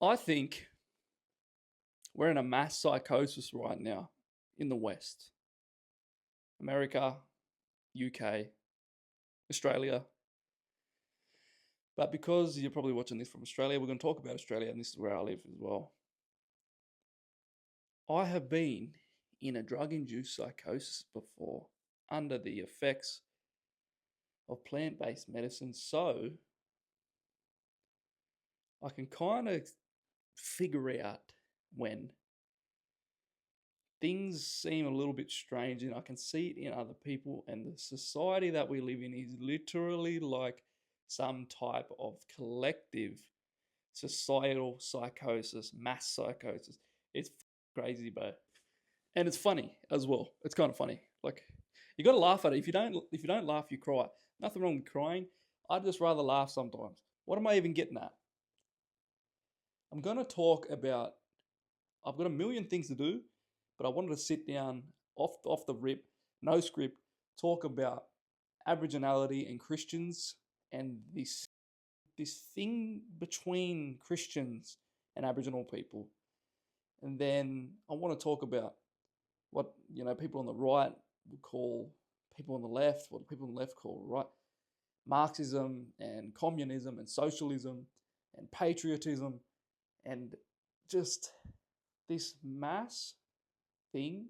I think we're in a mass psychosis right now in the West. America, UK, Australia. But because you're probably watching this from Australia, we're going to talk about Australia, and this is where I live as well. I have been in a drug induced psychosis before under the effects of plant based medicine, so I can kind of figure out when things seem a little bit strange, and I can see it in other people. And the society that we live in is literally like some type of collective societal psychosis, mass psychosis. It's crazy, bro, and it's funny as well. It's kind of funny. Like, you got to laugh at it. If you don't laugh, you cry. Nothing wrong with crying. I'd just rather laugh sometimes. What am I even getting at? I'm gonna talk about. I've got a million things to do, but I wanted to sit down off the rip, no script, talk about Aboriginality and Christians and this thing between Christians and Aboriginal people. And then I want to talk about what people on the right would call people on the left, what people on the left call right Marxism and communism and socialism and patriotism and just this mass thing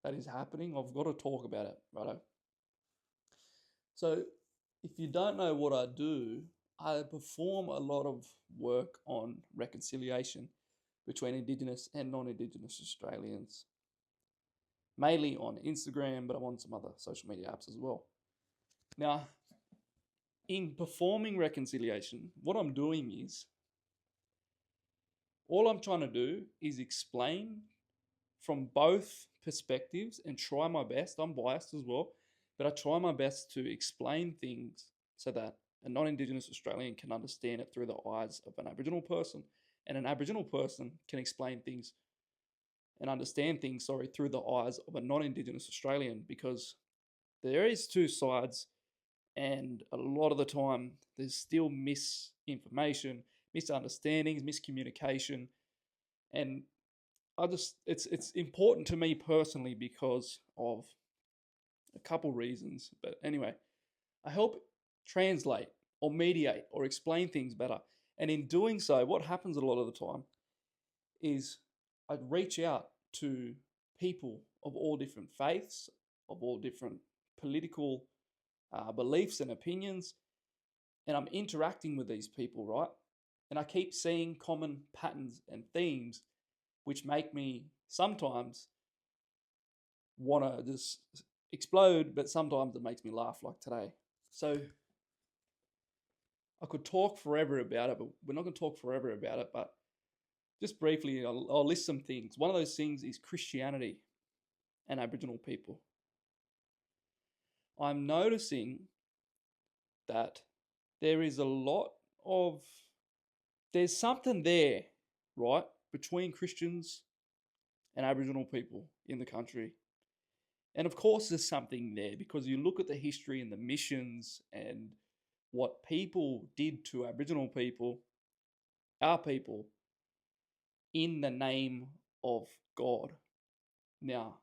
that is happening. I've got to talk about it, righto? So, if you don't know what I do, I perform a lot of work on reconciliation between Indigenous and non-Indigenous Australians, mainly on Instagram, but I'm on some other social media apps as well. Now, in performing reconciliation, what I'm doing is, all I'm trying to do is explain from both perspectives and try my best. I'm biased as well, but I try my best to explain things so that a non-Indigenous Australian can understand it through the eyes of an Aboriginal person, and an Aboriginal person can explain things and understand things, through the eyes of a non-Indigenous Australian, because there is two sides, and a lot of the time there's still misinformation, misunderstandings, miscommunication, and it's important to me personally because of a couple reasons. But anyway, I help translate or mediate or explain things better. And in doing so, what happens a lot of the time is I'd reach out to people of all different faiths, of all different political beliefs and opinions, and I'm interacting with these people, right? And I keep seeing common patterns and themes which make me sometimes want to just explode, but sometimes it makes me laugh, like today. So I could talk forever about it, but we're not going to talk forever about it. But just briefly, I'll list some things. One of those things is Christianity and Aboriginal people. I'm noticing that there is a lot of, there's something there, right, between Christians and Aboriginal people in the country. And of course, there's something there because you look at the history and the missions and what people did to Aboriginal people, our people, in the name of God. Now,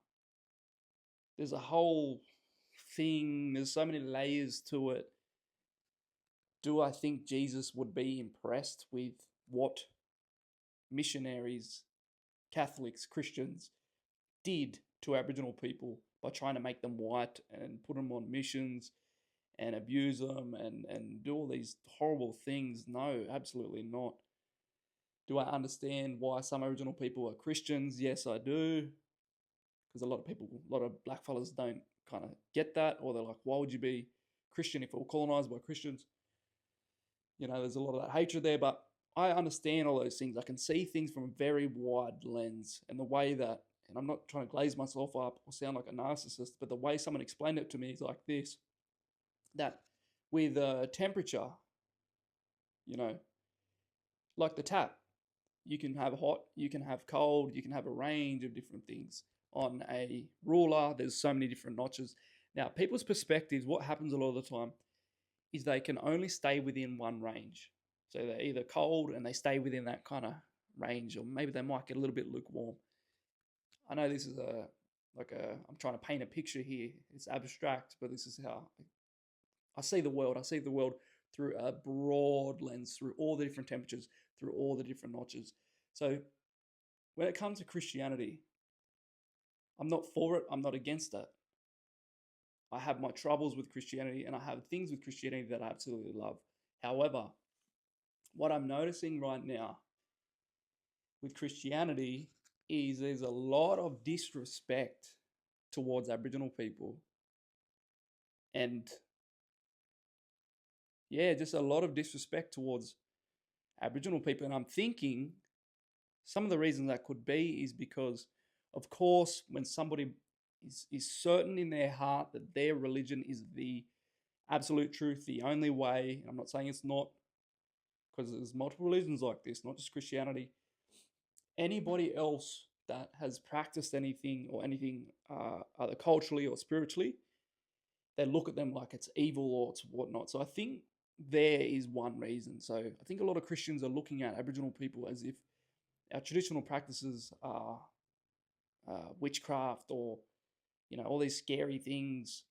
there's a whole thing, there's so many layers to it. Do I think Jesus would be impressed with what missionaries, Catholics, Christians did to Aboriginal people by trying to make them white and put them on missions and abuse them and do all these horrible things? No, absolutely not. Do I understand why some Aboriginal people are Christians? Yes, I do. Because a lot of black fellas don't kind of get that, or they're like, why would you be Christian if we're colonized by Christians? There's a lot of that hatred there, but I understand all those things. I can see things from a very wide lens, and the way that, and I'm not trying to glaze myself up or sound like a narcissist, but the way someone explained it to me is like this, that with temperature, like the tap, you can have hot, you can have cold, you can have a range of different things. On a ruler, there's so many different notches. Now, people's perspectives, what happens a lot of the time is they can only stay within one range. So they're either cold and they stay within that kind of range, or maybe they might get a little bit lukewarm. I know this is I'm trying to paint a picture here. It's abstract, but this is how I see the world. I see the world through a broad lens, through all the different temperatures, through all the different notches. So when it comes to Christianity, I'm not for it. I'm not against it. I have my troubles with Christianity and I have things with Christianity that I absolutely love. However, what I'm noticing right now with Christianity is there's a lot of disrespect towards Aboriginal people. And yeah, just a lot of disrespect towards Aboriginal people. And I'm thinking some of the reasons that could be is because, of course, when somebody is certain in their heart that their religion is the absolute truth, the only way, and I'm not saying it's not, because there's multiple religions like this, not just Christianity. Anybody else that has practiced anything or anything either culturally or spiritually, they look at them like it's evil or it's whatnot. So I think there is one reason. So I think a lot of Christians are looking at Aboriginal people as if our traditional practices are witchcraft or, all these scary things.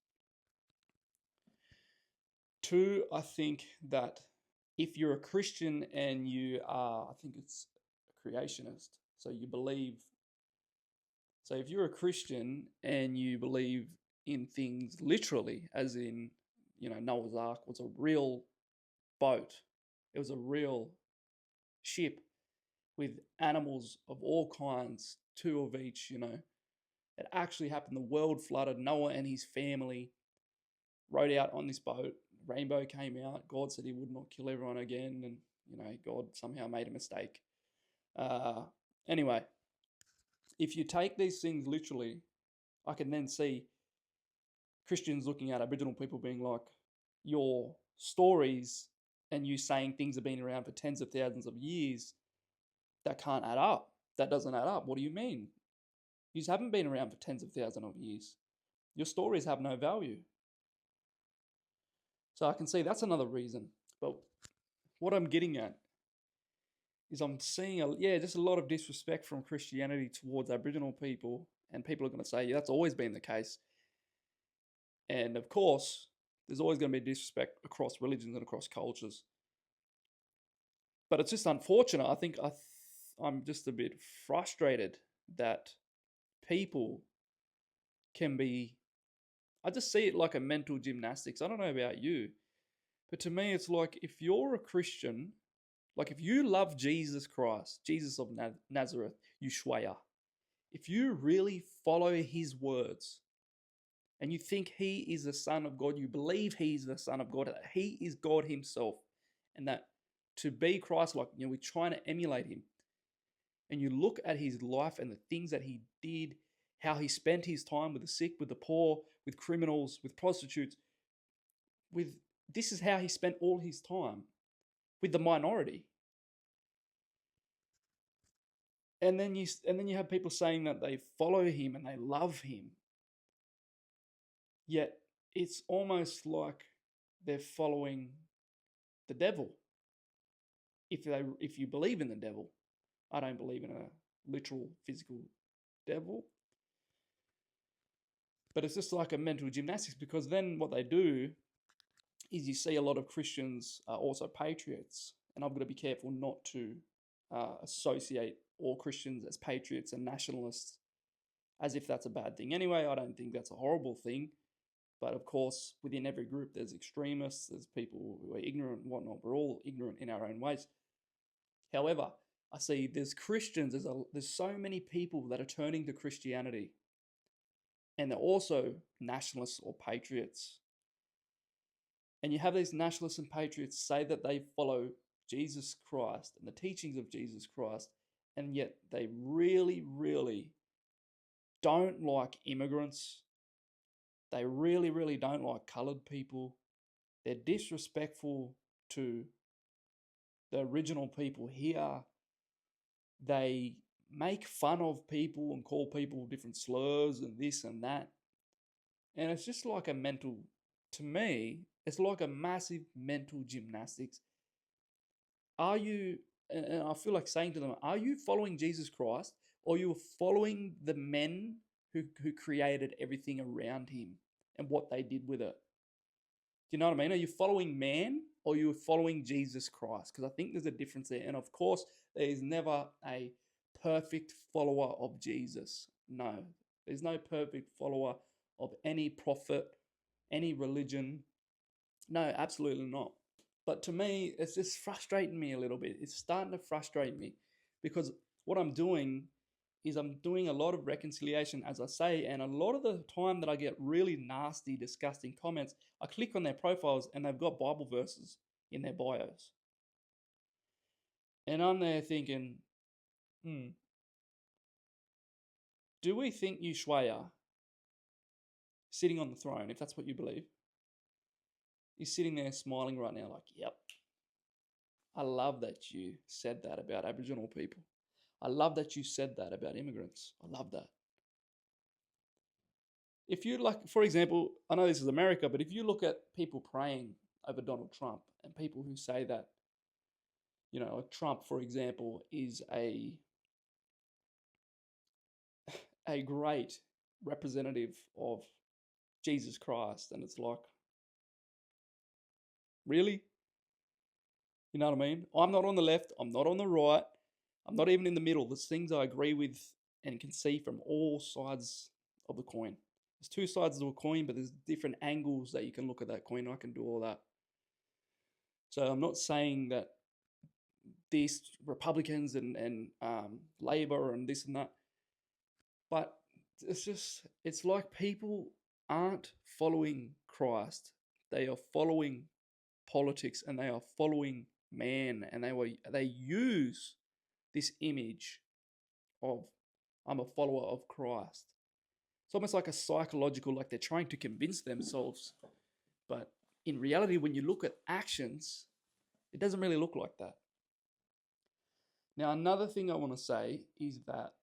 Two, I think that if you're a Christian and you are, I think it's a creationist, so you believe. So if you're a Christian and you believe in things literally, as in, Noah's Ark was a real boat, it was a real ship with animals of all kinds, two of each, it actually happened. The world flooded. Noah and his family rode out on this boat. Rainbow came out. God said he would not kill everyone again. And, God somehow made a mistake. Anyway, if you take these things literally, I can then see Christians looking at Aboriginal people being like, your stories and you saying things have been around for tens of thousands of years, that can't add up. That doesn't add up. What do you mean? You haven't been around for tens of thousands of years. Your stories have no value. So I can see that's another reason. But what I'm getting at is I'm seeing just a lot of disrespect from Christianity towards Aboriginal people, and people are going to say, yeah, that's always been the case. And of course, there's always going to be disrespect across religions and across cultures. But it's just unfortunate. I think I'm just a bit frustrated that people can be. I just see it like a mental gymnastics. I don't know about you, but to me, it's like if you're a Christian, like if you love Jesus Christ, Jesus of Nazareth, Yeshua, if you really follow his words and you think he is the Son of God, you believe he's the Son of God, that he is God himself, and that to be Christ-like, we're trying to emulate him. And you look at his life and the things that he did, how he spent his time with the sick, with the poor, with criminals, with prostitutes, this is how he spent all his time, with the minority. And then you have people saying that they follow him and they love him. Yet it's almost like they're following the devil. If you believe in the devil, I don't believe in a literal physical devil. But it's just like a mental gymnastics, because then what they do is you see a lot of Christians are also patriots. And I've got to be careful not to associate all Christians as patriots and nationalists as if that's a bad thing. Anyway, I don't think that's a horrible thing. But of course, within every group, there's extremists, there's people who are ignorant and whatnot. We're all ignorant in our own ways. However, I see there's Christians, there's so many people that are turning to Christianity. And they're also nationalists or patriots. And you have these nationalists and patriots say that they follow Jesus Christ and the teachings of Jesus Christ, and yet they really, really don't like immigrants. They really, really don't like coloured people. They're disrespectful to the original people here. They make fun of people and call people different slurs and this and that. And it's just like to me, it's like a massive mental gymnastics. are you, and I feel like saying to them, are you following Jesus Christ, or you following the men who created everything around him and what they did with it? Do you know what I mean? Are you following man, or are you following Jesus Christ? Because I think there's a difference there. And of course, there is never a perfect follower of Jesus. No, there's no perfect follower of any prophet, any religion. No, absolutely not. But to me, it's just frustrating me a little bit. It's starting to frustrate me because what I'm doing is I'm doing a lot of reconciliation, as I say, and a lot of the time that I get really nasty, disgusting comments, I click on their profiles and they've got Bible verses in their bios. And I'm there thinking, do we think Ushuaia, sitting on the throne, if that's what you believe, is sitting there smiling right now like, yep, I love that you said that about Aboriginal people. I love that you said that about immigrants. I love that. If you like, for example, I know this is America, but if you look at people praying over Donald Trump and people who say that, you know, Trump, for example, is a great representative of Jesus Christ, and it's like, really? You know what I mean? I'm not on the left, I'm not on the right, I'm not even in the middle. There's things I agree with and can see from all sides of the coin. There's two sides to a coin, but there's different angles that you can look at that coin. I can do all that. So I'm not saying that these Republicans and Labor and this and that, but it's like people aren't following Christ. They are following politics and they are following man, and they use this image of I'm a follower of Christ. It's almost like a psychological, like they're trying to convince themselves. But in reality, when you look at actions, it doesn't really look like that. Now, another thing I want to say is that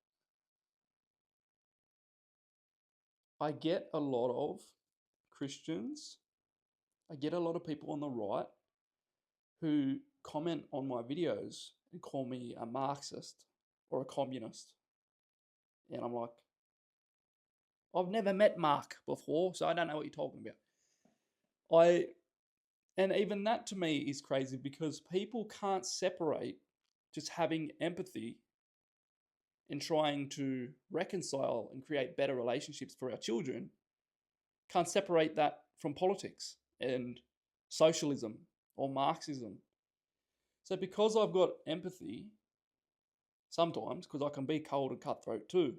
I get a lot of Christians, I get a lot of people on the right who comment on my videos and call me a Marxist or a communist. And I'm like, I've never met Mark before, so I don't know what you're talking about. And even that to me is crazy because people can't separate just having empathy and trying to reconcile and create better relationships for our children, can't separate that from politics and socialism or Marxism. So because I've got empathy, sometimes, because I can be cold and cutthroat too,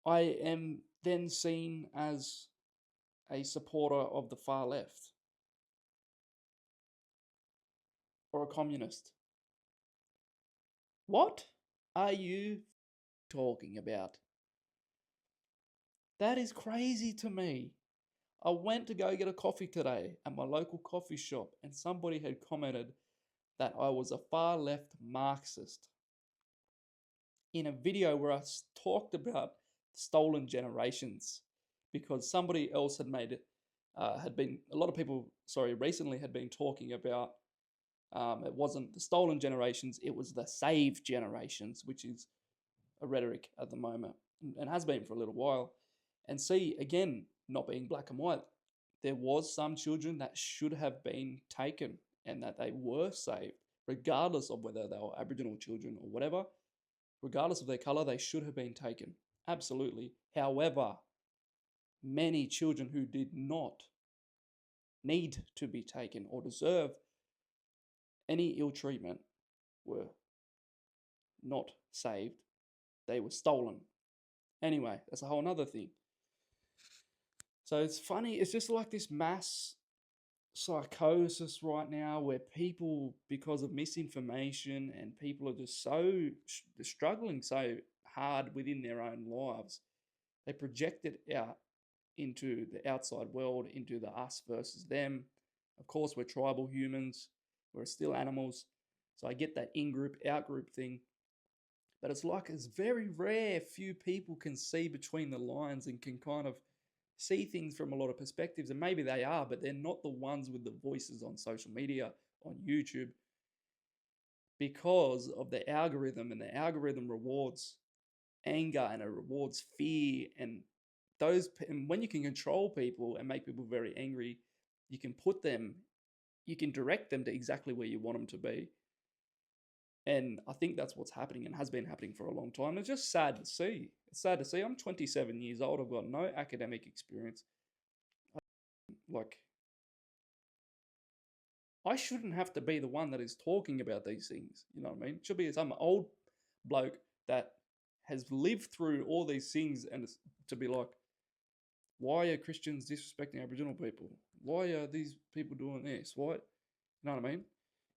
I am then seen as a supporter of the far left or a communist. What are you talking about? That is crazy to me. I went to go get a coffee today at my local coffee shop, and somebody had commented that I was a far left Marxist in a video where I talked about stolen generations, because somebody else had made it, a lot of people, recently had been talking about it wasn't the stolen generations, it was the saved generations, which is a rhetoric at the moment and has been for a little while. And see, again, not being black and white, there was some children that should have been taken and that they were saved, regardless of whether they were Aboriginal children or whatever. Regardless of their colour, they should have been taken. Absolutely. However, many children who did not need to be taken or deserve any ill treatment were not saved. They were stolen. Anyway, that's a whole other thing. So it's funny, it's just like this mass psychosis right now where people, because of misinformation and people are just struggling so hard within their own lives, they project it out into the outside world, into the us versus them. Of course, we're tribal humans, we're still animals. So I get that in-group, out-group thing. But it's like it's very rare few people can see between the lines and can kind of see things from a lot of perspectives. And maybe they are, but they're not the ones with the voices on social media on YouTube because of the algorithm, and the algorithm rewards anger and it rewards fear, and when you can control people and make people very angry, you can direct them to exactly where you want them to be. And I think that's what's happening and has been happening for a long time. It's just sad to see. It's sad to see. I'm 27 years old. I've got no academic experience. Like, I shouldn't have to be the one that is talking about these things. You know what I mean? It should be some old bloke that has lived through all these things and to be like, why are Christians disrespecting Aboriginal people? Why are these people doing this? Why? You know what I mean?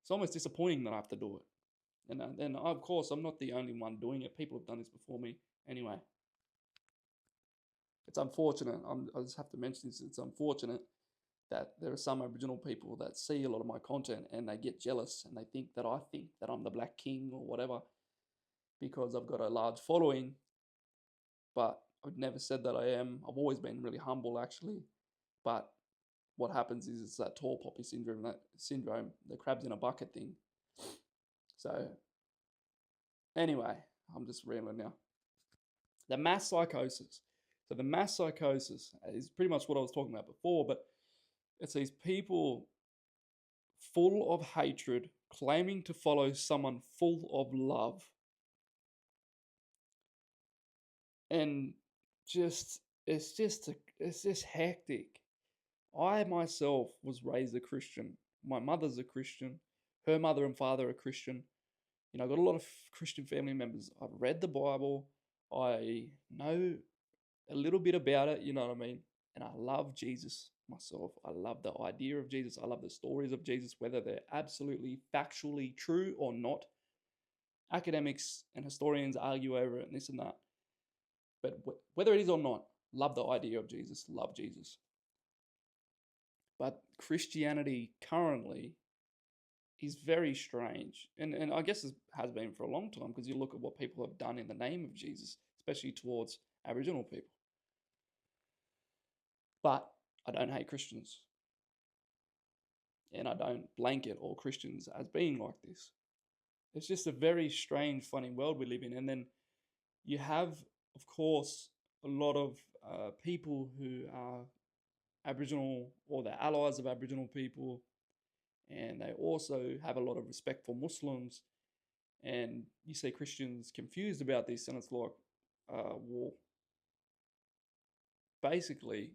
It's almost disappointing that I have to do it. And then, of course, I'm not the only one doing it. People have done this before me. Anyway, it's unfortunate. I just have to mention this. It's unfortunate that there are some Aboriginal people that see a lot of my content and they get jealous and they think that I think that I'm the Black King or whatever because I've got a large following. But I've never said that I am. I've always been really humble, actually. But what happens is it's that tall poppy syndrome, the crabs in a bucket thing. So anyway, I'm just rambling now. The mass psychosis. So the mass psychosis is pretty much what I was talking about before, but it's these people full of hatred claiming to follow someone full of love. And it's just hectic. I myself was raised a Christian. My mother's a Christian. Her mother and father are Christian. You know, I've got a lot of Christian family members. I've read the Bible. I know a little bit about it, you know what I mean? And I love Jesus myself. I love the idea of Jesus. I love the stories of Jesus, whether they're absolutely factually true or not. Academics and historians argue over it and this and that. But whether it is or not, love the idea of Jesus, love Jesus. But Christianity currently is very strange. And I guess it has been for a long time because you look at what people have done in the name of Jesus, especially towards Aboriginal people. But I don't hate Christians. And I don't blanket all Christians as being like this. It's just a very strange, funny world we live in. And then you have, of course, a lot of people who are Aboriginal or they're allies of Aboriginal people. And they also have a lot of respect for Muslims. And you see Christians confused about this, and it's like, well, basically,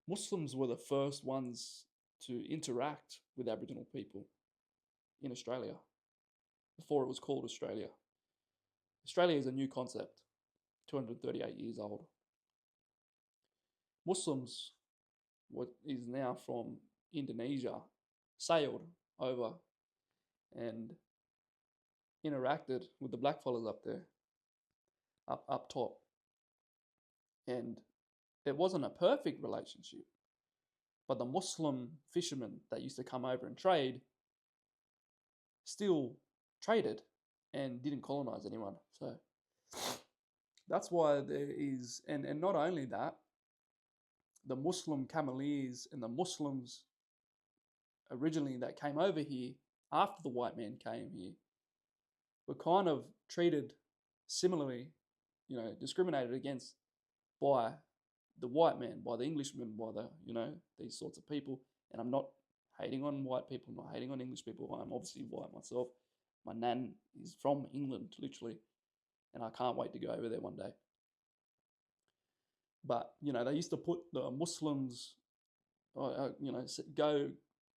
Muslims were the first ones to interact with Aboriginal people in Australia before it was called Australia. Australia is a new concept, 238 years old. Muslims, what is now from Indonesia, sailed over and interacted with the blackfellas up there, up top. And it wasn't a perfect relationship, but the Muslim fishermen that used to come over and trade still traded and didn't colonize anyone. So that's why there is, and not only that, the Muslim Cameleers and the Muslims originally that came over here after the white man came here were kind of treated similarly, you know, discriminated against by the white man, by the Englishman, by the, you know, these sorts of people. And I'm not hating on white people, I'm not hating on English people. I'm obviously white myself. My nan is from England, literally, and I can't wait to go over there one day. But, you know, they used to put the Muslims, you know,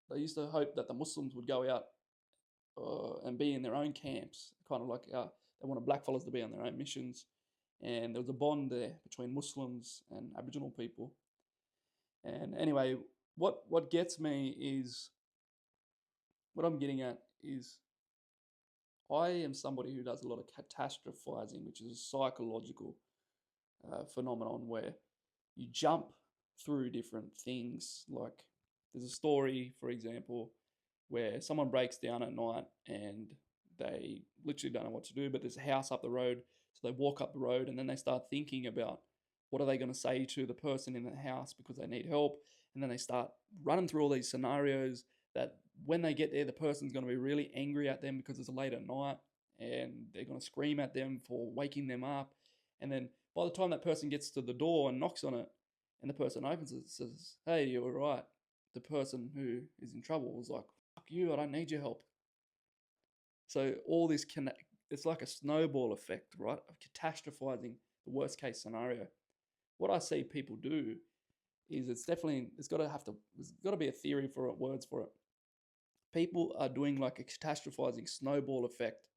they used to hope that the Muslims would go out and be in their own camps, kind of like they wanted blackfellas to be on their own missions. And there was a bond there between Muslims and Aboriginal people. And anyway, what gets me is, what I'm getting at is, I am somebody who does a lot of catastrophizing, which is a psychological phenomenon where you jump through different things. Like, there's a story, for example, where someone breaks down at night and they literally don't know what to do, but there's a house up the road. So they walk up the road and then they start thinking about what are they going to say to the person in the house because they need help. And then they start running through all these scenarios that when they get there, the person's going to be really angry at them because it's late at night, and they're going to scream at them for waking them up. And then by the time that person gets to the door and knocks on it, and the person opens it, says, "Hey, you're right," the person who is in trouble is like, "Fuck you, I don't need your help." So all this it's like a snowball effect, right? Of catastrophizing the worst case scenario. What I see people do is there's got to be a theory for it, words for it. People are doing like a catastrophizing snowball effect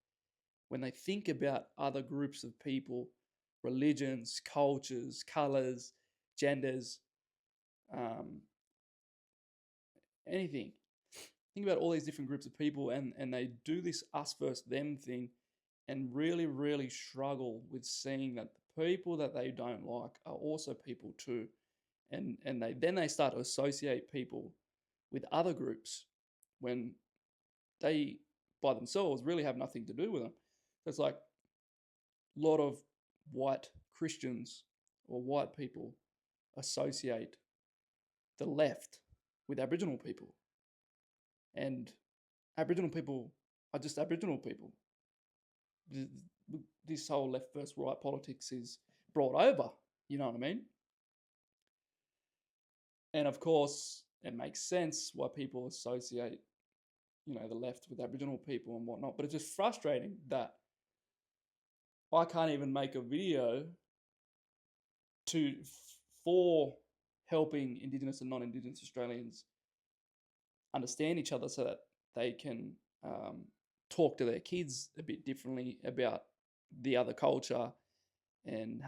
when they think about other groups of people, religions, cultures, colors, genders, anything. Think about all these different groups of people, and they do this us versus them thing, and really, really struggle with seeing that the people that they don't like are also people too. And they start to associate people with other groups when they by themselves really have nothing to do with them. So it's like a lot of white Christians or white people associate the left with Aboriginal people. And Aboriginal people are just Aboriginal people. This whole left versus right politics is brought over, you know what I mean? And of course, it makes sense why people associate, the left with Aboriginal people and whatnot. But it's just frustrating that I can't even make a video for helping Indigenous and non-Indigenous Australians understand each other so that they can talk to their kids a bit differently about the other culture, and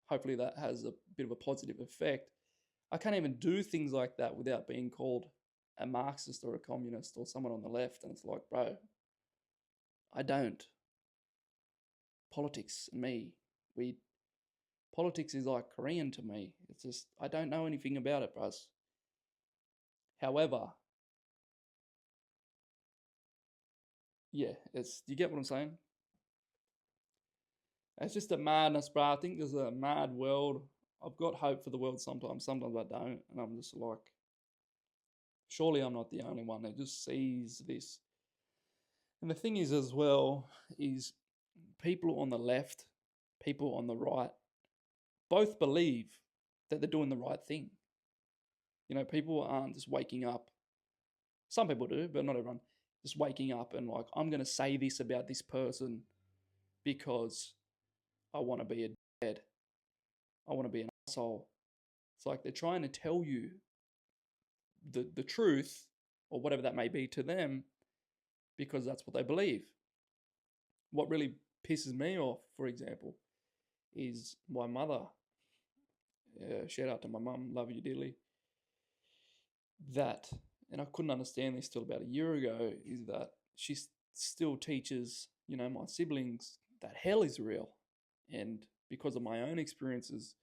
hopefully that has a bit of a positive effect. I can't even do things like that without being called a Marxist or a communist or someone on the left. And it's like, bro, I don't. Politics and me, politics is like Korean to me. It's just, I don't know anything about it, bros. However, yeah, you get what I'm saying? It's just a madness, bro. I think there's a mad world. I've got hope for the world sometimes. Sometimes I don't. And I'm just like, surely I'm not the only one that just sees this. And the thing is as well, is people on the left, people on the right, both believe that they're doing the right thing. People aren't just waking up. Some people do, but not everyone. Just waking up and like, I'm going to say this about this person because I want to be a dad. I want to be an asshole. It's like they're trying to tell you the truth or whatever that may be to them because that's what they believe. What really pisses me off, for example, is my mother. Shout out to my mum, love you dearly. That, and I couldn't understand this till about a year ago, is that she still teaches, my siblings that hell is real. And because of my own experiences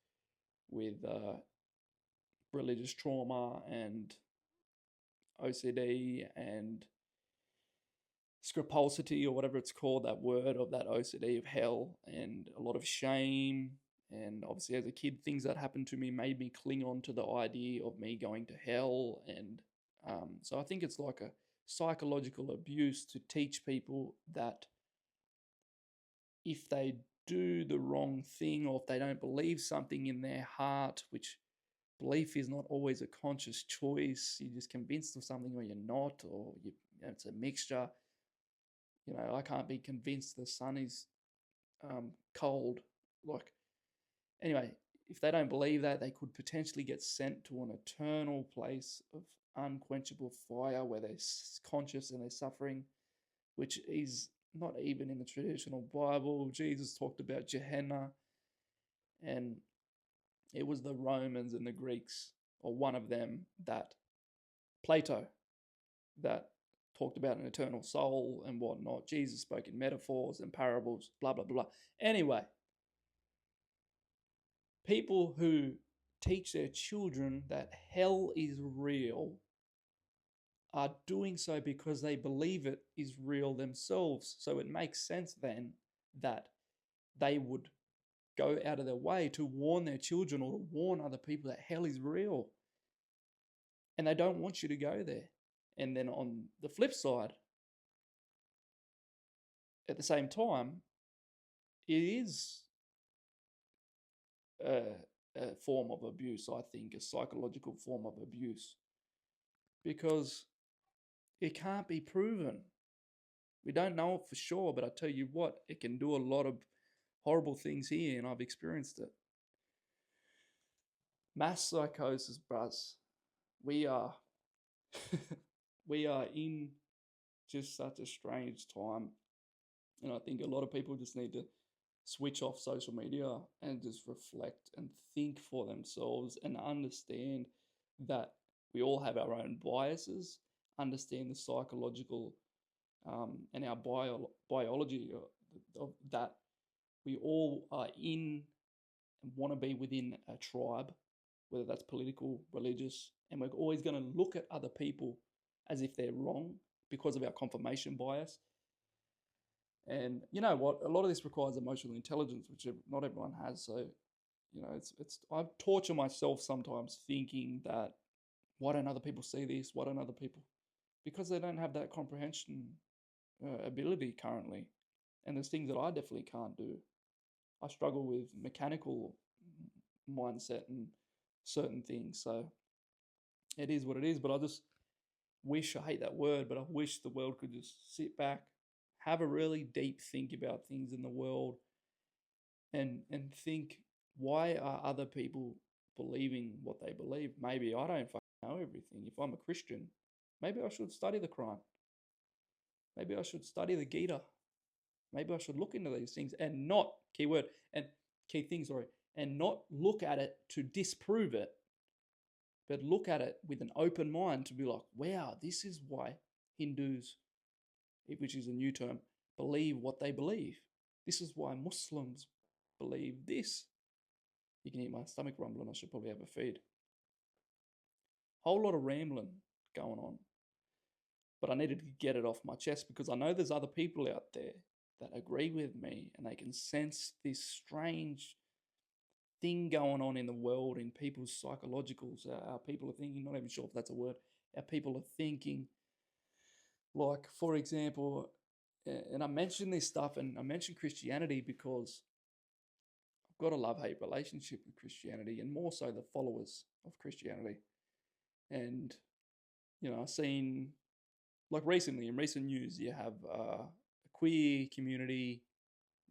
with religious trauma and OCD and scrupulosity, or whatever it's called, that word of that OCD of hell, and a lot of shame. And obviously as a kid, things that happened to me made me cling on to the idea of me going to hell. And so I think it's like a psychological abuse to teach people that if they do the wrong thing, or if they don't believe something in their heart, which belief is not always a conscious choice, you're just convinced of something or you're not, or it's a mixture. I can't be convinced the sun is cold. Like, anyway, if they don't believe that, they could potentially get sent to an eternal place of unquenchable fire where they're conscious and they're suffering, which is not even in the traditional Bible. Jesus talked about Gehenna, and it was the Romans and the Greeks, or one of them, that Plato, that talked about an eternal soul and whatnot. Jesus spoke in metaphors and parables, blah, blah, blah. Anyway, people who teach their children that hell is real are doing so because they believe it is real themselves. So it makes sense then that they would go out of their way to warn their children or to warn other people that hell is real. And they don't want you to go there. And then on the flip side, at the same time, it is a, a form of abuse, I think, a psychological form of abuse, because it can't be proven. We don't know it for sure, but I tell you what, it can do a lot of horrible things here, and I've experienced it. Mass psychosis, bruz. We are we are in just such a strange time. And I think a lot of people just need to switch off social media and just reflect and think for themselves and understand that we all have our own biases, understand the psychological and our biology of that we all are in and want to be within a tribe, whether that's political, religious, and we're always going to look at other people as if they're wrong because of our confirmation bias. And you know what? A lot of this requires emotional intelligence, which not everyone has. So, you know, it's I torture myself sometimes thinking that why don't other people see this? Why don't other people? Because they don't have that comprehension ability currently, and there's things that I definitely can't do. I struggle with mechanical mindset and certain things. So it is what it is. But I just wish, I hate that word, but I wish the world could just sit back, have a really deep think about things in the world, and think, why are other people believing what they believe? Maybe I don't fucking know everything. If I'm a Christian, maybe I should study the Quran. Maybe I should study the Gita. Maybe I should look into these things and not, keyword, and key thing, sorry, and not look at it to disprove it, but look at it with an open mind to be like, wow, this is why Hindus, which is a new term, believe what they believe. This is why Muslims believe this. You can hear my stomach rumbling. I should probably have a feed. Whole lot of rambling going on. But I needed to get it off my chest because I know there's other people out there that agree with me and they can sense this strange thing going on in the world, in people's psychologicals. Our people are thinking, not even sure if that's a word, our people are thinking, like, for example, and I mention this stuff and I mention Christianity because I've got a love-hate relationship with Christianity, and more so the followers of Christianity. And, you know, I've seen, like recently, in recent news, you have a queer community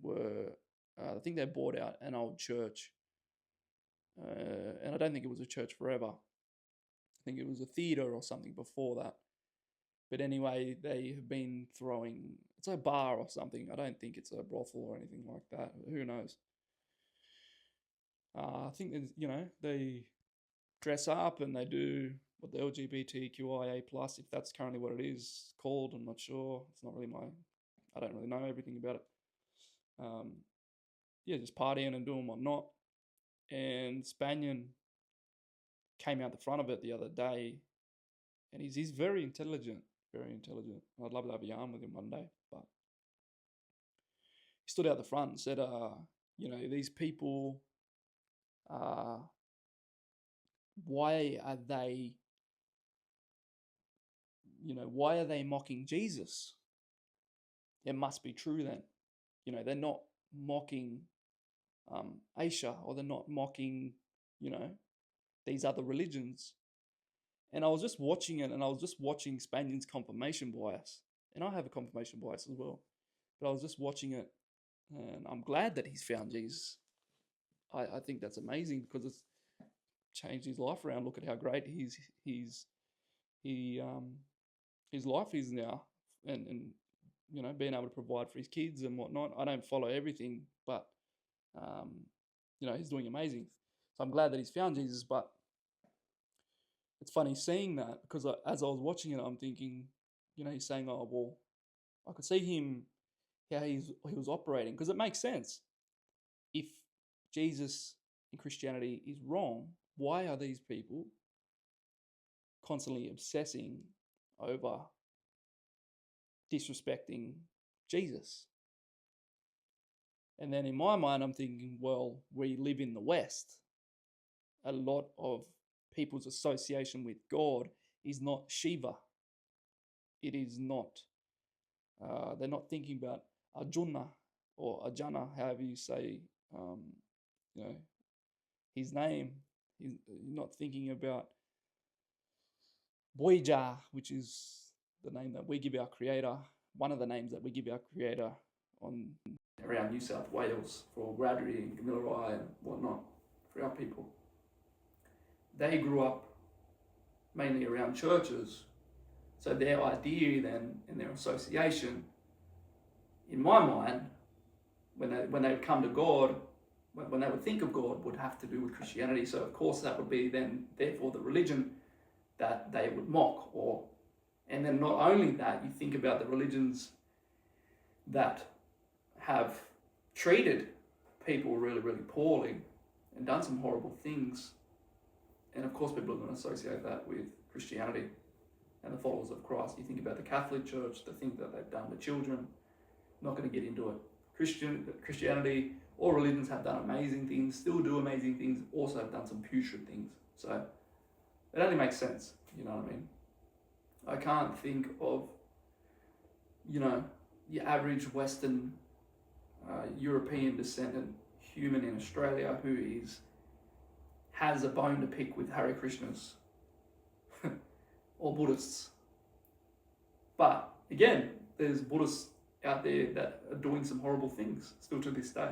were, I think they bought out an old church. And I don't think it was a church forever. I think it was a theatre or something before that. But anyway, they have been throwing, it's a bar or something. I don't think it's a brothel or anything like that. Who knows? I think, you know, they dress up and they do what the LGBTQIA plus, if that's currently what it is called, I'm not sure. It's not really I don't really know everything about it. Yeah, just partying and doing whatnot. And Spanian came out the front of it the other day, and he's very intelligent, very intelligent. I'd love to have a yarn with him one day, but he stood out the front and said, you know, these people, why are they, you know, why are they mocking Jesus? It must be true then. You know, they're not mocking Aisha, or they're not mocking, you know, these other religions. And I was just watching it, and I was just watching Spanian's confirmation bias. And I have a confirmation bias as well. But I was just watching it, and I'm glad that he's found Jesus. I think that's amazing because it's changed his life around. Look at how great his life is now, and you know, being able to provide for his kids and whatnot. I don't follow everything, but you know, he's doing amazing. So I'm glad that he's found Jesus. But it's funny seeing that because as I was watching it, I'm thinking, you know, he's saying, oh, well, I could see him, how he was operating, because it makes sense. If Jesus in Christianity is wrong, why are these people constantly obsessing over disrespecting Jesus? And then in my mind, I'm thinking, well, we live in the West. A lot of people's association with God is not Shiva. it is not. They're not thinking about Arjuna or Ajana, however you say, you know, his name. He's not thinking about Boija, which is the name that we give our Creator, one of the names that we give our Creator on around New South Wales for Wiradjuri and Gamilaroi and whatnot for our people. They grew up mainly around churches, so their idea then and their association, in my mind, when they would come to God, when they would think of God, would have to do with Christianity. So of course that would be then therefore the religion that they would mock, and then not only that, you think about the religions that have treated people really, really poorly and done some horrible things. And of course people are going to associate that with Christianity and the followers of Christ. You think about the Catholic Church, the things that they've done to children. Not going to get into it. Christianity, all religions have done amazing things, still do amazing things, also have done some putrid things. So it only makes sense, you know what I mean? I can't think of, the average Western European descendant human in Australia who has a bone to pick with Hare Krishnas or Buddhists. But again, there's Buddhists out there that are doing some horrible things still to this day.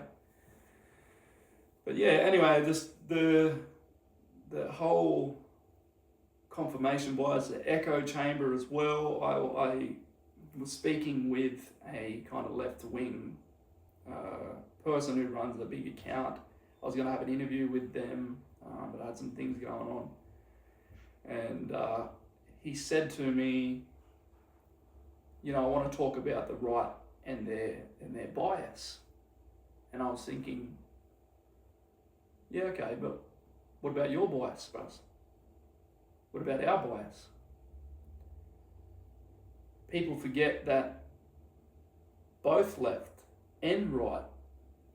But yeah, anyway, just the whole confirmation bias, the echo chamber as well. I was speaking with a kind of left-wing person who runs a big account. I was going to have an interview with them, but I had some things going on. And he said to me, I want to talk about the right and their bias. And I was thinking, yeah, okay, but what about your bias, Buzz? What about our bias? People forget that both left and right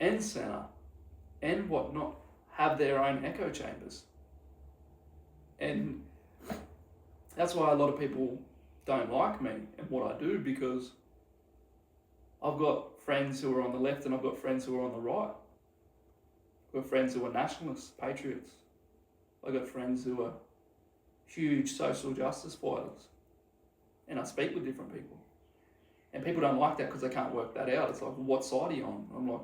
and centre and whatnot have their own echo chambers. And that's why a lot of people don't like me and what I do, because I've got friends who are on the left and I've got friends who are on the right. I've got friends who are nationalists, patriots. I've got friends who are huge social justice fighters. And I speak with different people. And people don't like that because they can't work that out. It's like, what side are you on? I'm like,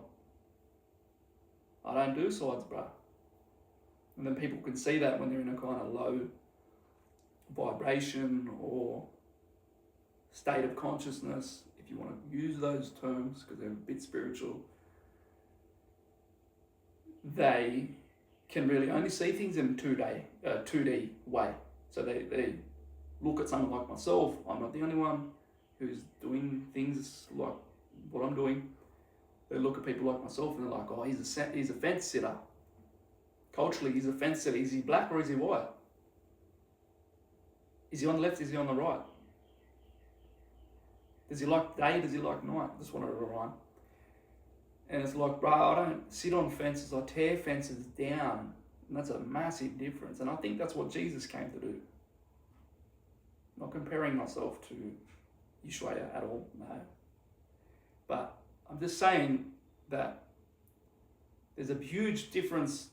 I don't do sides, bruh. And then people can see that when they're in a kind of low vibration or state of consciousness, if you want to use those terms because they're a bit spiritual, they can really only see things in a 2D way. So they look at someone like myself. I'm not the only one who's doing things like what I'm doing. They look at people like myself and they're like, oh, he's a fence sitter. Culturally, he's a fence sitter. Is he black or is he white? Is he on the left? Is he on the right? Does he like day? Does he like night? Just wanted to rhyme. And it's like, bro, I don't sit on fences. I tear fences down. And that's a massive difference. And I think that's what Jesus came to do. Not comparing myself to Yeshua at all, no. But I'm just saying that there's a huge difference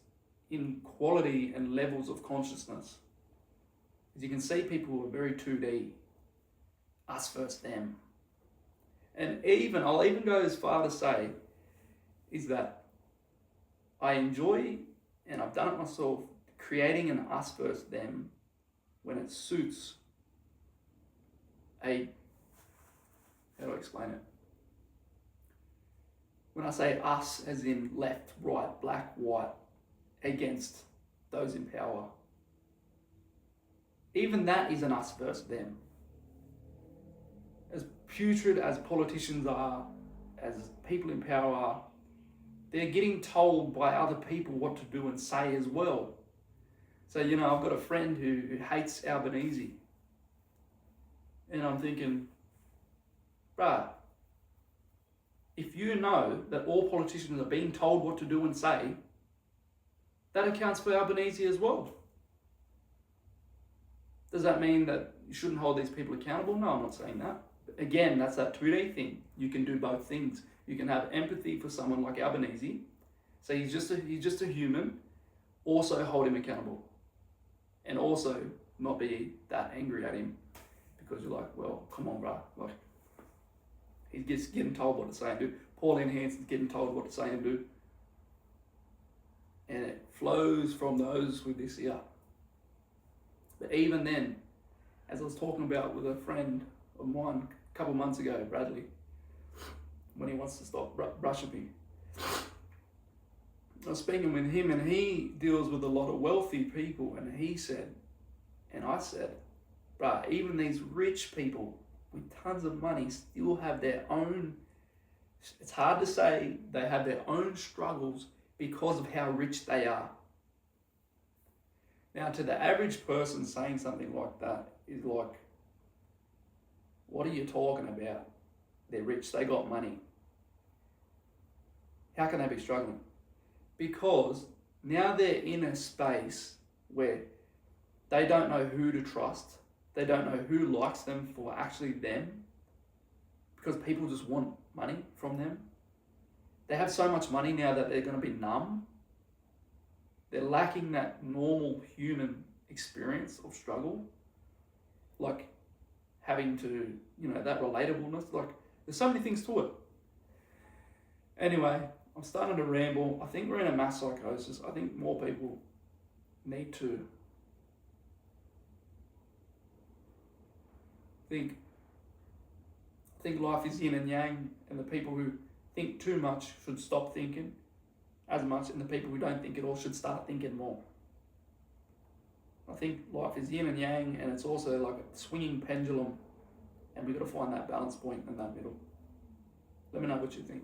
in quality and levels of consciousness. As you can see, people who are very 2D, us versus them. And I'll even go as far to say, is that I enjoy, and I've done it myself, creating an us versus them when it suits how do I explain it? When I say us as in left, right, black, white, against those in power, even that is an us versus them. As putrid as politicians are, as people in power are, they're getting told by other people what to do and say as well. So, I've got a friend who hates Albanese. And I'm thinking, bruh, if you know that all politicians are being told what to do and say, that accounts for Albanese as well. Does that mean that you shouldn't hold these people accountable. No, I'm not saying that. But again, that's that 2D thing. You can do both things. You can have empathy for someone like Albanese. So he's just a human. Also hold him accountable. And also not be that angry at him because you're like, well, come on, bro. Like, he's just getting told what to say and do. Pauline Hanson's getting told what to say and do. And it flows from those with this ear. But even then, as I was talking about with a friend of mine a couple months ago, Bradley, when he wants to stop brushing me, I was speaking with him, and he deals with a lot of wealthy people, and he said, and I said, bruh, even these rich people with tons of money still have their own, it's hard to say, they have their own struggles because of how rich they are. Now, to the average person, saying something like that is like, what are you talking about? They're rich, they got money. How can they be struggling? Because now they're in a space where they don't know who to trust. They don't know who likes them for actually them, because people just want money from them. They have so much money now that they're going to be numb. They're lacking that normal human experience of struggle, like having to, that relatableness. Like, there's so many things to it. Anyway, I'm starting to ramble. I think we're in a mass psychosis. I think more people need to think life is yin and yang, and the people who think too much should stop thinking as much, and the people who don't think at all should start thinking more. I think life is yin and yang, and it's also like a swinging pendulum, and we've got to find that balance point in that middle. Let me know what you think.